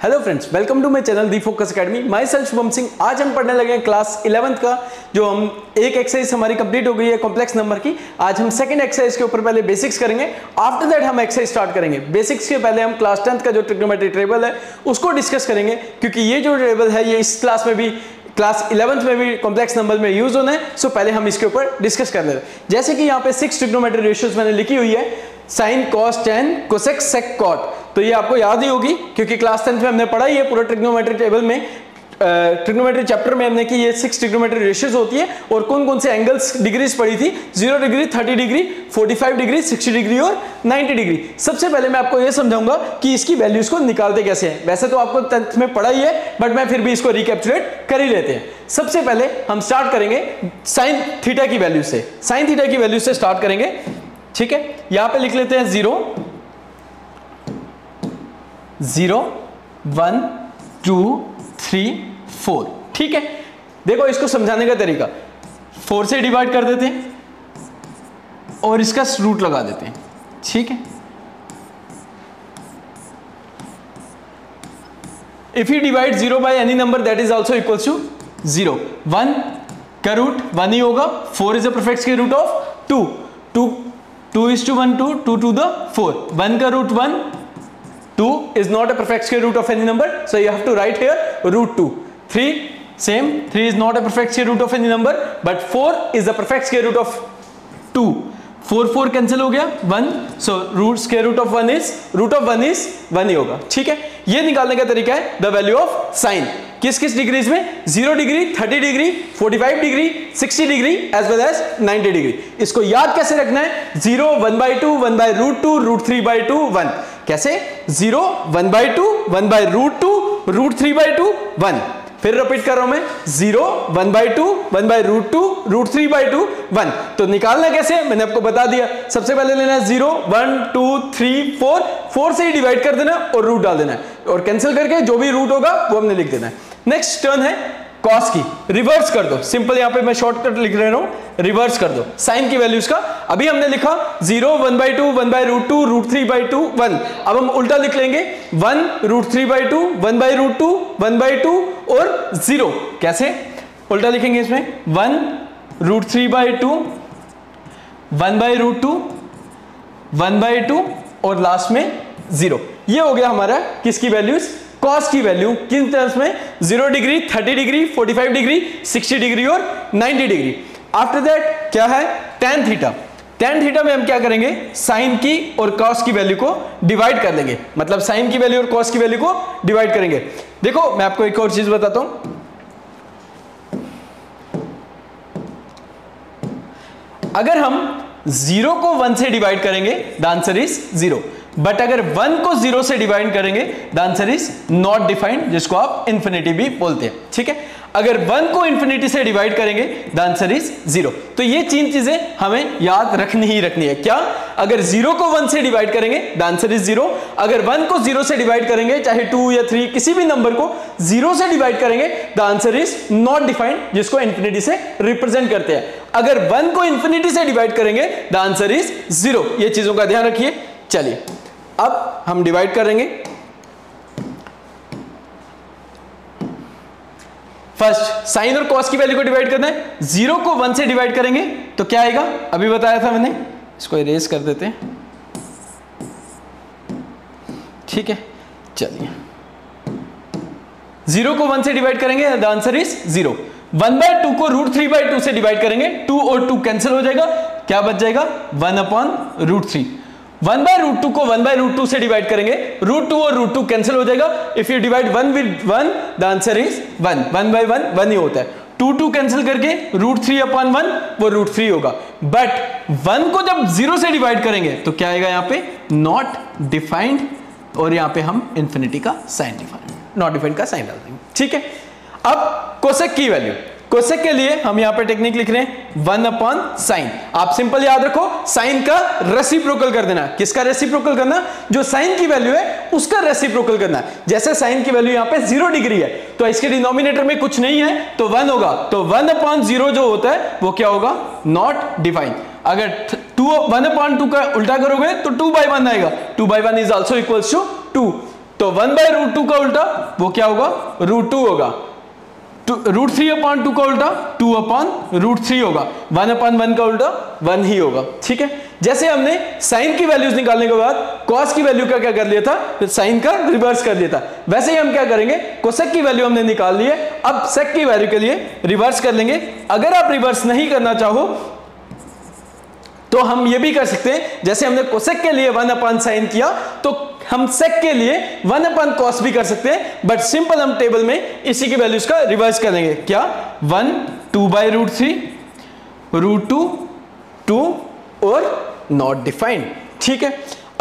Hello friends, welcome to my channel the Focus Academy. Myself Shubham Singh. आज हम पढ़ने लगे हैं क्लास 11th का, जो हम एक एक्सरसाइज हमारी कंप्लीट हो गई है कॉम्प्लेक्स नंबर की। आज हम सेकंड एक्सरसाइज के ऊपर पहले बेसिक्स करेंगे, आफ्टर दैट हम एक्सरसाइज स्टार्ट करेंगे। बेसिक्स के पहले हम क्लास 10th का जो ट्रिग्नोमेट्री टेबल है उसको डिस्कस करेंगे, क्योंकि ये जो टेबल है ये इस क्लास में भी, क्लास 11th में भी कॉम्प्लेक्स नंबर में यूज होना है। सो पहले हम इसके ऊपर डिस्कस कर लेते हैं। जैसे कि यहाँ पे 6 ट्रिग्नोमेट्री रेशियोज मैंने लिखी हुई है, sign, cos, ten, cosec, sec, cot. तो ये आपको याद ही होगी क्योंकि क्लास 10th में हमने पढ़ा ही है पूरा ट्रिग्नोमेट्री टेबल में, ट्रिग्नोमेट्री चैप्टर में हमने कि ये 6 ट्रिग्नोमेट्री रेशियोज होती है और कौन कौन से एंगल्स डिग्रीज पढ़ी थी, 0 डिग्री, 30 डिग्री, 45 डिग्री, 60 डिग्री और 90 डिग्री। सबसे पहले मैं आपको ये समझाऊंगा कि इसकी वैल्यूज को निकालते कैसे हैं। वैसे तो आपको 10th में पढ़ा ही है, बट मैं फिर भी इसको रिकैप्चुलेट कर ही लेते हैं। सबसे पहले हम स्टार्ट करेंगे साइन थीटा की वैल्यू से। साइन थीटा की वैल्यू से स्टार्ट करेंगे, ठीक है। यहां पे लिख लेते हैं 0, 0, 1, 2, 3, 4, ठीक है। देखो इसको समझाने का तरीका, 4 से डिवाइड कर देते हैं और इसका रूट लगा देते हैं, ठीक है। If you divide 0 by any number that is also equals to 0। 1 का रूट 1 ही होगा। 4 is the perfect square root of 2, 2 is to 1, 2 to the 4. 1 का root 1, 2 is not a perfect square root of any number, so you have to write here root 2. 3, same, 3 is not a perfect square root of any number, but 4 is the perfect square root of 2. 4 cancel हो गया, 1, so root square root of 1 is 1 ही होगा, ठीक है। ये निकालने का तरीका है द वैल्यू ऑफ साइन। किस किस डिग्रीज में, 0 degree, 30 degree, 45 degree, 60 degree as well as 90 degree. इसको याद कैसे रखना है, 0 1/2, 1/√2, √3/2, 1। कैसे, 0 1/2, 1/√2, √3/2, 1। फिर रिपीट कर रहा हूं मैं, 0 1/2, 1/√2, √3/2, 1। तो निकालना कैसे, मैंने आपको बता दिया। सबसे पहले लेना है 0 1 2 3 4, 4 से ही डिवाइड कर देना और रूट डाल देना है, और कैंसिल करके जो भी रूट होगा वो हमने लिख देना है। नेक्स्ट टर्न है कॉस की, रिवर्स कर दो। सिंपल यहां पे मैं शॉर्टकट लिख रहा हूं, रिवर्स कर दो साइन की वैल्यूज का। अभी हमने लिखा 0 1/2, 1/√2, √3/2, 1। अब हम उल्टा लिख लेंगे 1 √3/2, 1/√2, 1/2 और 0। कैसे उल्टा लिखेंगे इसमें, 1 √3/2, 1/√2, 1/2 और लास्ट में 0। ये हो गया हमारा किसकी वैल्यूज, कॉस की वैल्यू। किन टर्म्स में, 0 डिग्री, 30 डिग्री, 45 डिग्री, 60 डिग्री और 90 डिग्री। आफ्टर दैट क्या है, tan थीटा। tan थीटा में हम क्या करेंगे, साइन की और कॉस की वैल्यू को डिवाइड कर देंगे, मतलब साइन की वैल्यू और कॉस की वैल्यू को डिवाइड करेंगे। देखो मैं आपको एक और चीज बताता हूं, अगर हम 0 को 1 से डिवाइड करेंगे द आंसर इज 0, बट अगर 1 को 0 से डिवाइड करेंगे the answer is not defined, जिसको आप इंफिनिटी भी बोलते हैं, ठीक है। अगर 1 को इंफिनिटी से डिवाइड करेंगे द आंसर इज 0। तो ये 3 चीजें हमें याद रखनी ही रखनी है। क्या, अगर 0 को 1 से डिवाइड करेंगे द आंसर इज 0। अगर 1 को 0 से डिवाइड करेंगे, चाहे 2 या 3, किसी भी नंबर को 0 से डिवाइड करेंगे the answer is not defined, जिसको इंफिनिटी से रिप्रेजेंट करते हैं। अगर 1 को इंफिनिटी से डिवाइड करेंगे द आंसर इज 0। ये चीजों का ध्यान रखिए। चलिए अब हम डिवाइड करेंगे। फर्स्ट साइन और कॉस की वैल्यू को डिवाइड करना है। 0 को 1 से डिवाइड करेंगे तो क्या आएगा, अभी बताया था मैंने, इसको इरेज कर देते हैं, ठीक है। चलिए 0 को 1 से डिवाइड करेंगे द आंसर इज 0। 1/2 को √3/2 से डिवाइड करेंगे, 2 और 2 कैंसिल हो जाएगा, क्या बच जाएगा, 1/√3। 1/√2 को 1/√2 से डिवाइड करेंगे, √2 और √2 कैंसिल हो जाएगा। If you divide 1 with 1 the answer is 1। 1/1 1 ही होता है। 2 कैंसिल करके √3/1 वो √3 होगा। बट 1 को जब 0 से डिवाइड करेंगे तो क्या आएगा, यहां पे नॉट डिफाइंड, और यहां पे हम इंफिनिटी का साइन डिफाइंड, नॉट डिफाइंड का साइन डाल देंगे, ठीक है। अब कोसेक की वैल्यू, कोसेक के लिए हम यहां पे टेक्निक लिख रहे हैं 1/sin। आप सिंपल याद रखो, साइन का रेसिप्रोकल कर देना। किसका रेसिप्रोकल करना, जो साइन की वैल्यू है उसका रेसिप्रोकल करना। जैसे साइन की वैल्यू यहां पे 0 डिग्री है तो इसके डिनोमिनेटर में कुछ नहीं है तो 1 होगा, तो 1/0 जो होता है वो क्या होगा, नॉट डिफाइंड। अगर 1/2 का उल्टा करोगे तो 2/1 आएगा, 2/1 इज ऑल्सो इक्वल्स टू 2। तो 1/√2 का उल्टा वो क्या होगा, √2 होगा। √3/2 का उल्टा 2/√3 होगा। 1/1 का उल्टा 1 ही होगा। ठीक है, जैसे हमने साइन की वैल्यूज निकालने के बाद कॉस की वैल्यू का क्या कर लिया था, फिर साइन का रिवर्स कर दिया था, वैसे ही हम क्या करेंगे, कोसेक की वैल्यू हमने निकाल ली है, अब सेक की वैल्यू के लिए रिवर्स कर लेंगे। अगर आप रिवर्स नहीं करना चाहो तो हम ये भी कर सकते हैं, जैसे हमने कोसेक के लिए 1/sin किया तो हम सेक के लिए 1/cos भी कर सकते हैं, बट सिंपल हम टेबल में इसी की वैल्यूज का रिवर्स करेंगे। क्या 1 2/√3 √2 2 और नॉट डिफाइंड। ठीक है,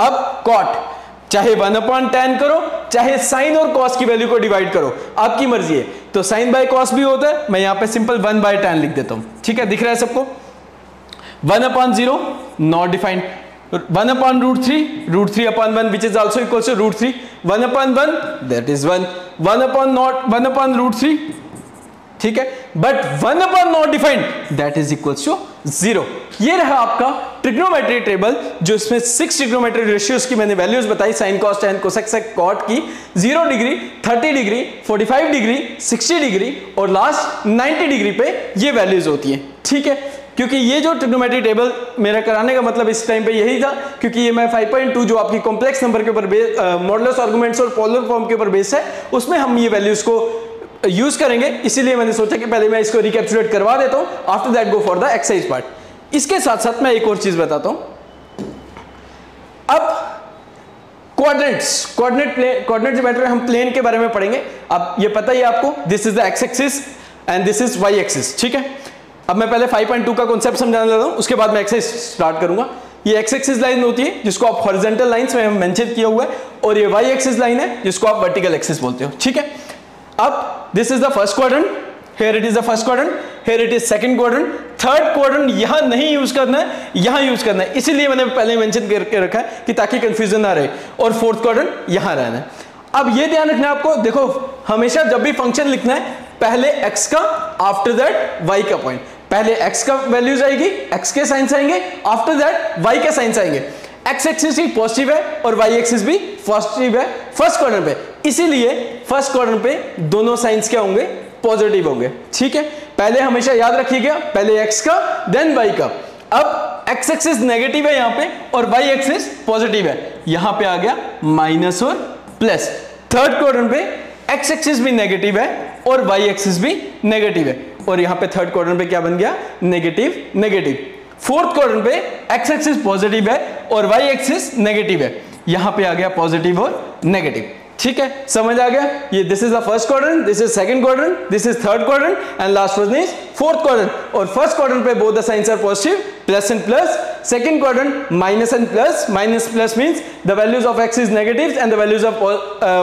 अब कॉट चाहे 1/tan करो, चाहे साइन और कॉस की वैल्यू को डिवाइड करो, आपकी मर्जी है। तो साइन बाय कॉस भी होता है, मैं यहां पे सिंपल 1/tan लिख देता हूं। ठीक है, दिख रहा है सबको। 1/0 not defined, 1/√3 √3/1 which is also equals to √3, 1/1 that is 1, 1/√3 ठीक है, but 1/not defined that is equals to 0। ये रहा आपका ट्रिग्नोमेट्री टेबल, जो इसमें 6 ट्रिग्नोमेट्री रेशियोज की मैंने वैल्यूज बताई, sine cos tan cosec sec cot की, 0 डिग्री 30 डिग्री 45 डिग्री 60 डिग्री और लास्ट 90 डिग्री पे ये वैल्यूज होती हैं। ठीक है, क्योंकि ये जो ट्रिग्नोमेट्री टेबल मेरा कराने का मतलब इस टाइम पे यही था, क्योंकि ये मैं 5.2 जो आपकी कॉम्प्लेक्स नंबर के ऊपर मॉडुलस आर्गुमेंट्स और पोलर फॉर्म के ऊपर बेस्ड है, उसमें हम ये वैल्यूज को यूज करेंगे। इसीलिए मैंने सोचा कि पहले मैं इसको रिकैप्चुलेट करवा देता हूं, after that go for the exercise part. इसके साथ साथ मैं एक और चीज बताता हूं। अब कोऑर्डिनेट ज्योमेट्री में हम प्लेन के बारे में पढ़ेंगे। अब ये पता ही है आपको, this is the X axis and this is Y axis. ठीक है, अब मैं पहले 5.2 का कॉन्सेप्ट समझाने लगा हूं, उसके बाद मैं एक्सरसाइज स्टार्ट करूंगा। ये एक्स एक्सिस लाइन होती है जिसको आप हॉरिजॉन्टल लाइंस में मेंशन किया हुआ है, और ये वाई एक्सिस लाइन है जिसको आप वर्टिकल एक्सिस बोलते हो। ठीक है, अब this is the first quadrant, here it is the first quadrant, here it is second quadrant, third quadrant यहां नहीं यूज करना है, यहां यूज करना है, इसीलिए मैंने पहले मेंशन करके रखा है कि ताकि कंफ्यूजन ना रहे, और फोर्थ क्वाड्रेंट यहां रहना है। अब ये ध्यान रखना है आपको, देखो हमेशा जब भी फंक्शन लिखना है, पहले x का, आफ्टर दैट y का पॉइंट, पहले x का वैल्यूज आएगी, x के साइंस आएंगे, आफ्टर दैट y के साइंस आएंगे। x एक्सिस भी पॉजिटिव है और y एक्सिस भी पॉजिटिव है फर्स्ट क्वाड्रेंट पे, इसीलिए फर्स्ट क्वाड्रेंट पे दोनों साइंस क्या होंगे, पॉजिटिव होंगे। ठीक है, पहले हमेशा याद रखिएगा, पहले x का देन y का। अब x एक्सिस नेगेटिव है यहां पे और y एक्सिस पॉजिटिव है, यहां पे आ गया माइनस और प्लस। थर्ड क्वाड्रेंट पे x एक्सिस भी नेगेटिव है और y एक्सिस भी नेगेटिव है, और यहां पे थर्ड क्वाड्रेंट पे क्या बन गया, नेगेटिव नेगेटिव। फोर्थ क्वाड्रेंट पे x एक्सिस पॉजिटिव है और y एक्सिस नेगेटिव है, यहां पे आ गया पॉजिटिव और नेगेटिव। ठीक है, समझ आ गया। ये this is the first quadrant, this is second quadrant, this is third quadrant and last one is fourth quadrant. और फर्स्ट क्वाड्रेंट पे both the signs are positive, plus and plus. Second quadrant minus and plus, minus plus means the values of x is negative and the values of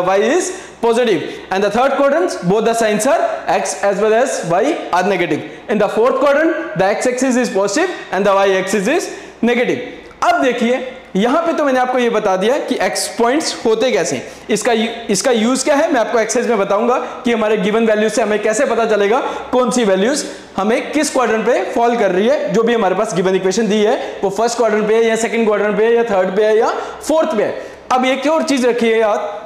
y is positive, and the third quadrant both the signs are x as well as y are negative. In the fourth quadrant the x axis is positive and the y axis is negative. अब देखिए यहां पे तो मैंने आपको ये बता दिया कि x पॉइंट्स होते कैसे, इसका यूज क्या है मैं आपको एक्सरसाइज में बताऊंगा कि हमारे गिवन वैल्यूज से हमें कैसे पता चलेगा कौन सी वैल्यूज हमें किस क्वाड्रेंट पे फॉल कर रही है। जो भी हमारे पास गिवन इक्वेशन दी है वो फर्स्ट क्वाड्रेंट पे है या सेकंड क्वाड्रेंट पे है या थर्ड पे है या फोर्थ पे है। अब एक और चीज रखिए याद,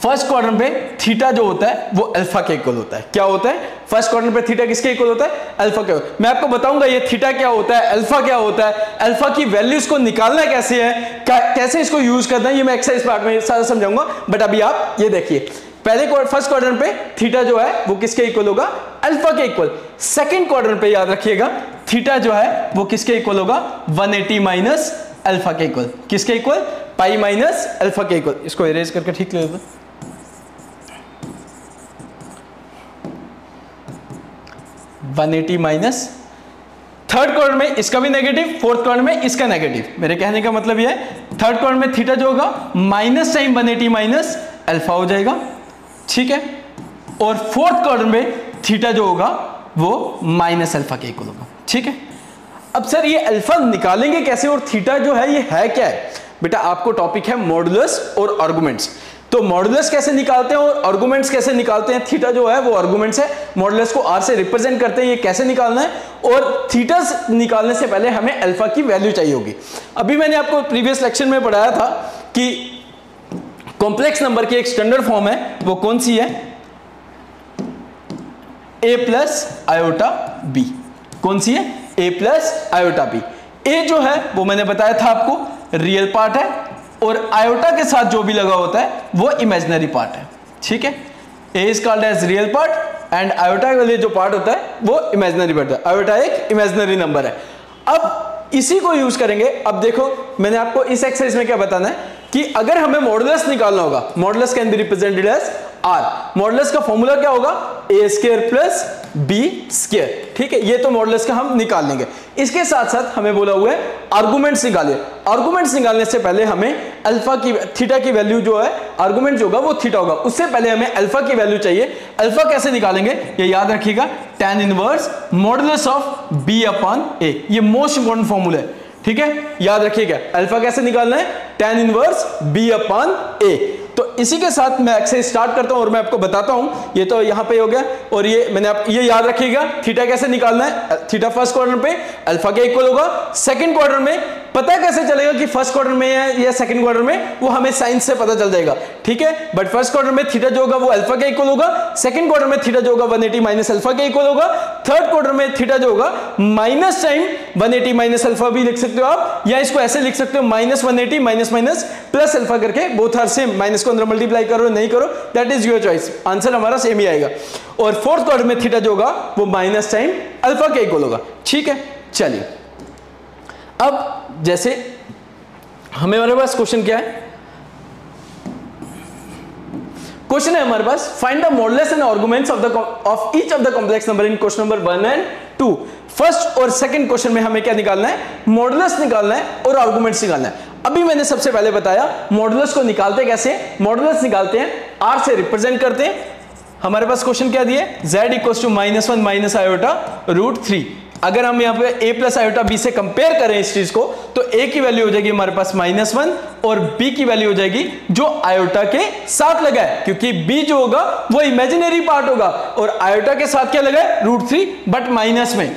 फर्स्ट क्वाड्रेंट पे थीटा जो होता है वो अल्फा के इक्वल होता है। क्या होता है, फर्स्ट क्वाड्रेंट पे थीटा किसके इक्वल होता है, अल्फा के। मैं आपको बताऊंगा ये थीटा क्या होता है, अल्फा क्या होता है, अल्फा की वैल्यूज को निकालना कैसे है, कैसे इसको यूज करना है, ये मैं एक्सरसाइज पार्ट में सारा समझाऊंगा। बट अभी आप ये देखिए, पहले फर्स्ट क्वाड्रेंट पे थीटा जो है वो किसके इक्वल होगा, अल्फा के इक्वल। सेकंड क्वाड्रेंट पे याद रखिएगा थीटा जो है वो किसके इक्वल होगा, 180 माइनस अल्फा के इक्वल। किसके इक्वल, पाई माइनस अल्फा के इक्वल। इसको इरेज करके ठीक ले लो। 180 माइनस थर्ड क्वाड्रेंट में इसका भी नेगेटिव, फोर्थ क्वाड्रेंट में इसका नेगेटिव। मेरे कहने का मतलब यह है थर्ड क्वाड्रेंट में थीटा जो होगा माइनस टाइम 180 माइनस अल्फा हो जाएगा। ठीक है, और फोर्थ क्वाड्रेंट में थीटा जो होगा वो माइनस अल्फा के इक्वल होगा। ठीक है, अब सर ये अल्फा निकालेंगे कैसे और थीटा जो है ये है क्या है, बेटा आपको टॉपिक है मॉडुलस और आर्गुमेंट्स। तो मॉडुलस कैसे निकालते हैं और आर्गुमेंट्स कैसे निकालते हैं, थीटा जो है वो आर्गुमेंट्स है, मॉडुलस को आर से रिप्रेजेंट करते हैं, ये कैसे निकालना है। और थीटा निकालने से पहले हमें अल्फा की वैल्यू चाहिए होगी। अभी मैंने आपको प्रीवियस लेक्चर में पढ़ाया था कि कॉम्प्लेक्स नंबर की एक स्टैंडर्ड फॉर्म है, वो कौन सी है? a plus iota B. कौन सी है? a plus iota B. a जो है वो मैंने बताया था आपको रियल पार्ट है, और आयोटा के साथ जो भी लगा होता है वो इमेजिनरी पार्ट है। ठीक है, a is called as real part and iota वाले जो पार्ट होता है वो इमेजिनरी पार्ट है। आयोटा एक इमेजिनरी नंबर है। अब इसी को यूज करेंगे। अब देखो मैंने आपको इस एक्सरसाइज में क्या बताना है कि अगर हमें मॉडुलस निकालना होगा, modulus can be represented as R. Modulus का फॉर्मूला क्या होगा? A square plus B square. ठीक है, ये तो मॉडुलस का हम निकाल लेंगे। इसके साथ साथ हमें बोला हुआ है आर्गुमेंट्स निकालिए। आर्गुमेंट्स निकालने से पहले हमें अल्फा की, थीटा की वैल्यू जो है, आर्गुमेंट जो होगा वो थीटा होगा, उससे पहले हमें अल्फा की वैल्यू चाहिए। अल्फा कैसे निकालेंगे ये याद रखिएगा, tan inverse modulus of b upon a। ये मोस्ट इंपॉर्टेंट फॉर्मूला है। ठीक है, याद रखिएगा अल्फा कैसे निकालना है? tan inverse b upon a। तो इसी के साथ मैं एक्सरसाइज स्टार्ट करता हूं और मैं आपको बताता हूं। ये तो यहां पे हो गया, और ये मैंने आप ये याद रखिएगा थीटा कैसे निकालना है। थीटा फर्स्ट क्वाड्रेंट पे अल्फा के इक्वल होगा। सेकंड क्वाड्रेंट में पता कैसे चलेगा कि फर्स्ट क्वाड्रेंट में है या सेकंड क्वाड्रेंट में, वो हमें साइन से पता चल जाएगा। ठीक है, बट फर्स्ट क्वाड्रेंट में थीटा जो होगा वो अल्फा के इक्वल होगा। सेकंड क्वाड्रेंट में थीटा जो होगा 180 माइनस अल्फा के इक्वल होगा। थर्ड क्वाड्रेंट में थीटा जो होगा माइनस टाइम 180 माइनस अल्फा भी लिख सकते हो आप, या इसको ऐसे लिख सकते हो minus 180 minus minus plus alpha करके, बोथ आर सेम। माइनस को अंदर मल्टीप्लाई करो नहीं करो, that is your choice, answer हमारा सेम ही आएगा। और फोर्थ क्वाड्रेंट में थीटा जो होगा वो माइनस टाइम अल्फा के इक्वल होगा। ठीक है, चलिए अब जैसे हमारे पास क्वेश्चन क्या है? क्वेश्चन है हमारे पास find the modulus and arguments of each of the complex number in question number 1 and 2। First और सेकंड क्वेश्चन में हमें क्या निकालना है? मॉडुलस निकालना है और आर्गुमेंट्स निकालना है। अभी मैंने सबसे पहले बताया मॉडुलस को निकालते कैसे। मॉडुलस निकालते हैं r से रिप्रेजेंट करते हैं। हमारे पास क्वेश्चन क्या दिए? z equals to -1 minus iota √3। अगर हम यहाँ पे a प्लस आयोटा b से कंपेयर करें इस चीज को, तो a की वैल्यू हो जाएगी हमारे पास -1 और b की वैल्यू हो जाएगी जो आयोटा के साथ लगा है, क्योंकि b जो होगा वो इमेजिनरी पार्ट होगा और आयोटा के साथ क्या लगा है? √3 बट माइनस में।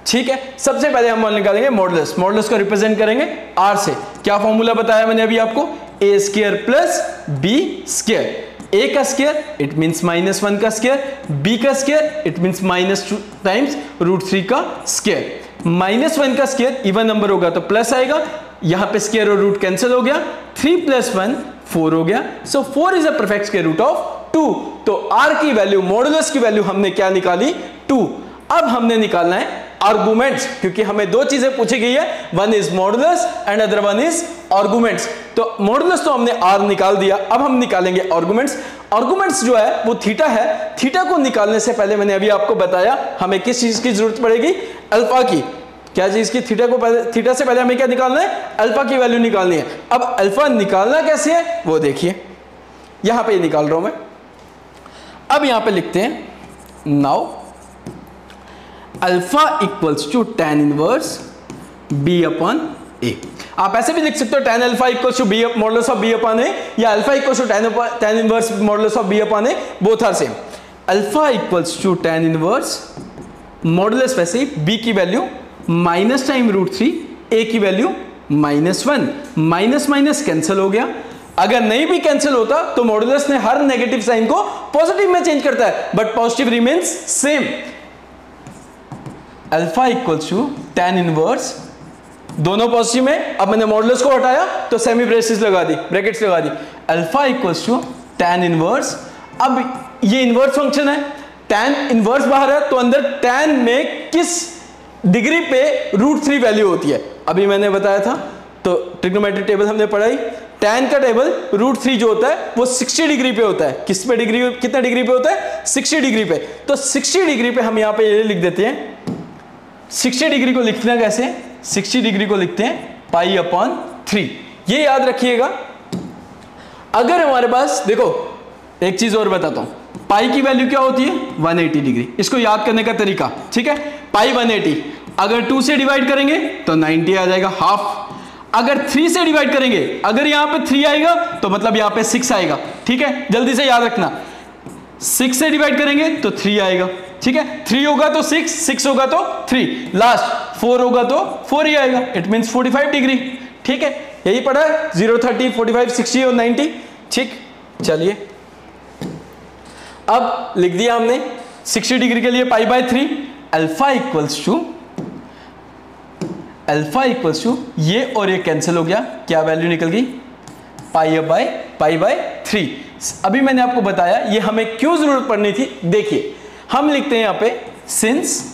ठीक है, सबसे पहले हम निकालेंगे मॉडुलस। मॉडुलस को रिप्रेजेंट करेंगे r से। क्या फॉर्मूला बताया मैंने अभी आपको? a square plus b square. a का स्क्वायर इट मींस -1 का स्क्वायर, b का स्क्वायर इट मींस -2 टाइम्स √3 का स्क्वायर। -1 का स्क्वायर इवन नंबर होगा तो प्लस आएगा, यहां पे स्क्वायर और रूट कैंसिल हो गया। 3 + 1 4 हो गया। So 4 is a perfect square root of 2। तो r की वैल्यू, मॉडुलस की वैल्यू हमने क्या निकाली? 2। अब हमने निकालना है आर्गुमेंट्स, क्योंकि हमें दो चीजें पूछी गई है, one is modulus and other one is arguments. तो मॉडुलस तो हमने r निकाल दिया, अब हम निकालेंगे आर्गुमेंट्स। आर्गुमेंट्स जो है वो थीटा है। थीटा को निकालने से पहले मैंने अभी आपको बताया हमें किस चीज की जरूरत पड़ेगी? अल्फा की। क्या चीज की? थीटा को पहले, थीटा से पहले हमें क्या निकालना है? अल्फा की वैल्यू निकालनी है। अब अल्फा निकालना कैसे है वो देखिए, यहां पे निकाल रहा हूं मैं। अब यहां पे लिखते हैं now alpha equals to tan inverse b upon a। आप ऐसे भी लिख सकते हो tan alpha equals to b modulus of b upon a, या alpha equals to tan inverse modulus of b upon a, both are same. Alpha equals to tan inverse modulus, वैसे b की value minus time √3, a की value -1, minus minus cancel हो गया। अगर नहीं भी cancel होता तो मॉडुलस ने हर नेगेटिव साइन को पॉजिटिव में चेंज करता है, but positive remains same. Alpha equals to tan inverse, दोनों पॉजिटिव में। अब मैंने मॉडुलस को हटाया तो सेमी ब्रेसेस लगा दी, ब्रैकेट्स लगा दी। Alpha equals to tan inverse, अब ये इनवर्स फंक्शन है, tan इनवर्स बाहर है तो अंदर tan में किस डिग्री पे √3 वैल्यू होती है अभी मैंने बताया था। तो ट्रिग्नोमेट्रिक टेबल हमने पढ़ाई, tan का टेबल √3 जो होता है वो 60 डिग्री पे होता है। किस पे डिग्री, कितना डिग्री पे होता है? 60 डिग्री पे। तो 60 डिग्री पे हम यहाँ पे ये लिख देते हैं। 60 डिग्री को लिखना कैसे? 60 डिग्री को लिखते हैं π/3। ये याद रखिएगा। अगर हमारे पास, देखो एक चीज और बताता हूं, पाई की वैल्यू क्या होती है? 180 डिग्री। इसको याद करने का तरीका, ठीक है, पाई 180, अगर 2 से डिवाइड करेंगे तो 90 आ जाएगा, हाफ। अगर 3 से डिवाइड करेंगे, अगर यहां पे 3 आएगा तो मतलब यहां पे 6 आएगा, ठीक है, जल्दी से याद रखना। 6 से डिवाइड करेंगे तो 3 आएगा, ठीक है, 3 होगा तो 6, 6 होगा तो 3, लास्ट 4 होगा तो 4 ही आएगा। इट मींस 45 डिग्री, ठीक है, यही पढ़ा है 0, 30, 45, 60 और 90। ठीक, चलिए अब लिख दिया हमने 60 डिग्री के लिए π/3 अल्फा इक्वल्स टू ये और ये कैंसिल हो गया, क्या वैल्यू निकल गई π/3। अभी मैंने आपको बताया ये हमें क्यों जरूरत पड़नी थी। देखिए हम लिखते हैं यहां पे सिंस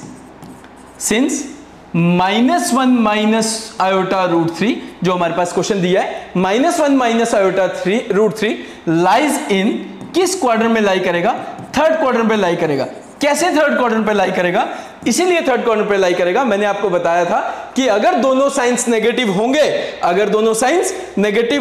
-1 माइनस आयोटा √3 जो हमारे पास क्वेश्चन दिया है, -1 माइनस आयोटा √3 लाइज इन, किस क्वाड्रेंट में लाई करेगा, थर्ड क्वाड्रेंट पे लाई करेगा। कैसे थर्ड क्वाड्रेंट पे लाई करेगा, इसीलिए थर्ड क्वाड्रेंट पे लाई करेगा, मैंने आपको बताया था कि अगर दोनों साइंस नेगेटिव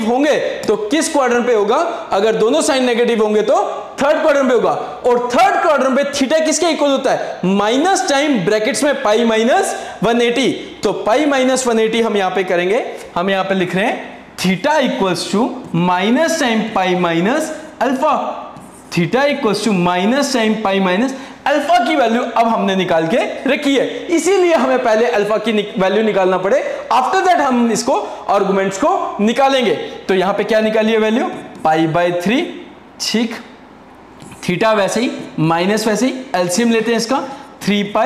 होंगे तो किस क्वाड्रेंट पे होगा, अगर दोनों साइन नेगेटिव होंगे तो थर्ड क्वाड्रेंट पे होगा। और थर्ड क्वाड्रेंट पे थीटा किसके इक्वल होता है, माइनस टाइम ब्रैकेट्स में π-180, तो π-180 हम यहां पे करेंगे, हम यहां पे लिख रहे हैं theta equals to minus time alpha, theta equals to minus time π- alpha की वैल्यू अब हमने निकाल के रखी है, इसीलिए हमें पहले अल्फा की वैल्यू निकालना पड़े, आफ्टर दैट हम इसको आर्गुमेंट्स को निकालेंगे। तो यहां पे क्या निकालिए वैल्यू π/3, ठीक, थीटा वैसे ही माइनस वैसे ही, एलसीएम लेते हैं इसका 3π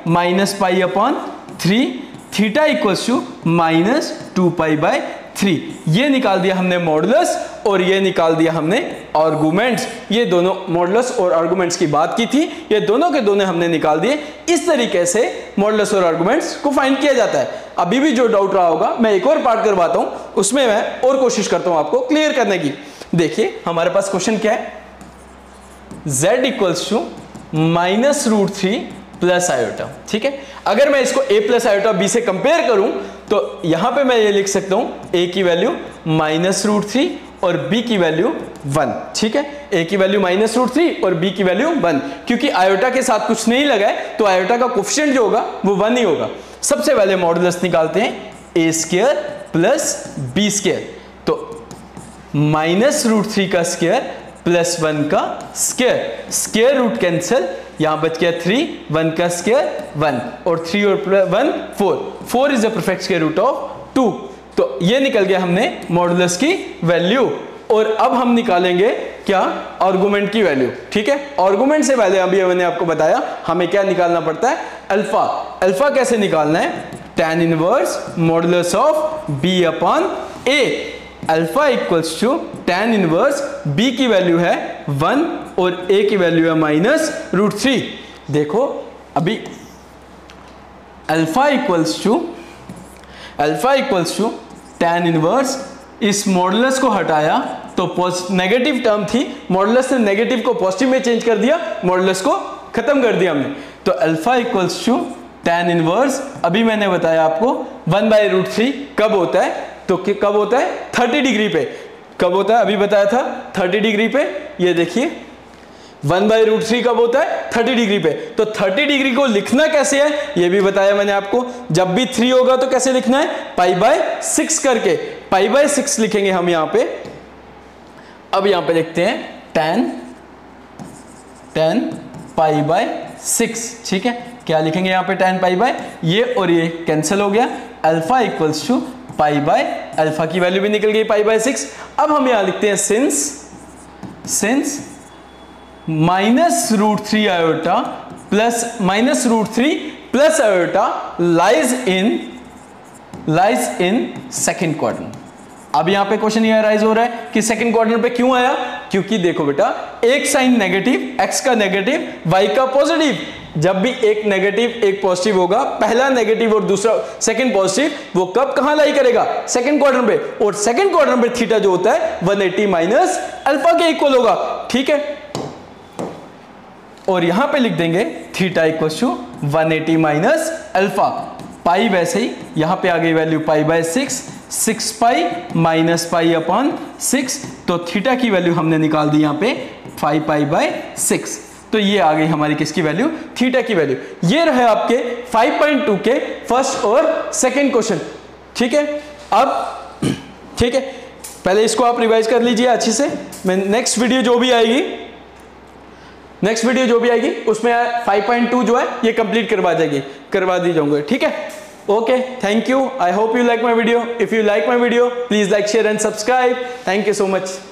- π/3, थीटा इक्वल्स टू -2π/3। ये निकाल दिया हमने मॉडुलस और ये निकाल दिया हमने आर्गुमेंट्स। ये दोनों मॉडुलस और आर्गुमेंट्स की बात की थी, ये दोनों के दोनों हमने निकाल दिए। इस तरीके से मॉडुलस और आर्गुमेंट्स को फाइंड किया जाता है। अभी भी जो डाउट रहा होगा मैं एक और पार्ट करवाता हूं, उसमें मैं और कोशिश करता हूं आपको क्लियर करने की। देखिए हमारे पास क्वेश्चन क्या है, z equals to -√3 plus iota, ठीक है। अगर मैं इसको a प्लस आयोटा b से कंपेयर करूं तो यहां पे मैं ये लिख सकता हूं a की वैल्यू -√3 और b की वैल्यू 1, ठीक है। a की वैल्यू -√3 और b की वैल्यू 1, क्योंकि आयोटा के साथ कुछ नहीं लगा है तो आयोटा का कोफिशिएंट जो होगा वो 1 ही होगा। सबसे पहले मॉडुलस निकालते हैं a² प्लस b², तो -√3 का स्क्वायर प्लस 1 का स्क्वायर, स्क्वायर रूट कैंसिल, यहां बच गया 3, 1 का स्क्वायर 1 और 3 और 1 4 is the perfect square root of 2। तो ये निकल गया हमने मॉडुलस की वैल्यू। और अब हम निकालेंगे क्या, आर्गुमेंट की वैल्यू, ठीक है। आर्गुमेंट से पहले अभी मैंने आपको बताया हमें क्या निकालना पड़ता है, अल्फा। अल्फा कैसे निकालना है, tan inverse modulus of b/a, alpha equals to tan inverse b की वैल्यू है 1 और a की वैल्यू है -√3। देखो अभी alpha equals to tan inverse, इस मॉडुलस को हटाया तो नेगेटिव टर्म थी, मॉडुलस ने नेगेटिव को पॉजिटिव में चेंज कर दिया, मॉडुलस को खत्म कर दिया हमने। तो alpha equals to tan inverse, अभी मैंने बताया आपको 1/√3 कब होता है, तो कब होता है 30 डिग्री पे, कब होता है अभी बताया था 30 डिग्री पे। ये देखिए 1/√3 कब होता है 30 डिग्री पे। तो 30 डिग्री को लिखना कैसे है ये भी बताया मैंने आपको, जब भी 3 होगा तो कैसे लिखना है, π/6 करके, π/6 लिखेंगे हम यहां पे। अब यहां पे लिखते हैं tan π/6, ठीक है। क्या लिखेंगे यहां पे tan π/, ये और ये कैंसिल हो गया, अल्फा इक्वल्स टू π/, की वैल्यू भी निकल गई π/6। अब हम यहां लिखते हैं since -√3 iota plus -√3 plus iota lies in second quadrant. अब यहां पे क्वेश्चन ये राइज हो रहा है कि सेकंड क्वाड्रेंट पे क्यों आया, क्योंकि देखो बेटा एक साइन नेगेटिव, x का नेगेटिव y का पॉजिटिव, जब भी एक नेगेटिव एक पॉजिटिव होगा, पहला नेगेटिव और दूसरा सेकंड पॉजिटिव, वो कब कहां लाई करेगा, सेकंड क्वाड्रेंट पे। और सेकंड क्वाड्रेंट पे थीटा जो होता है 180 माइनस अल्फा के इक्वल होगा, ठीक है। और यहां पे लिख देंगे theta equals to 180 minus alpha, pi वैसे ही यहां पे आ गई वैल्यू π/6, 6π माइनस π/6, तो थीटा की वैल्यू हमने निकाल दी यहां पे 5π/6। तो ये आ गई हमारी किसकी वैल्यू, थीटा की वैल्यू। ये रहे आपके 5.2 के फर्स्ट और सेकंड क्वेश्चन, ठीक है। अब ठीक है, पहले इसको आप रिवाइज कर लीजिए अच्छे से। मैं नेक्स्ट वीडियो जो भी आएगी उसमें 5.2 जो है ये कंप्लीट करवा दी जाऊंगा, ठीक है। Okay, thank you, I hope you like my video. If you like my video please like, share and subscribe. Thank you so much.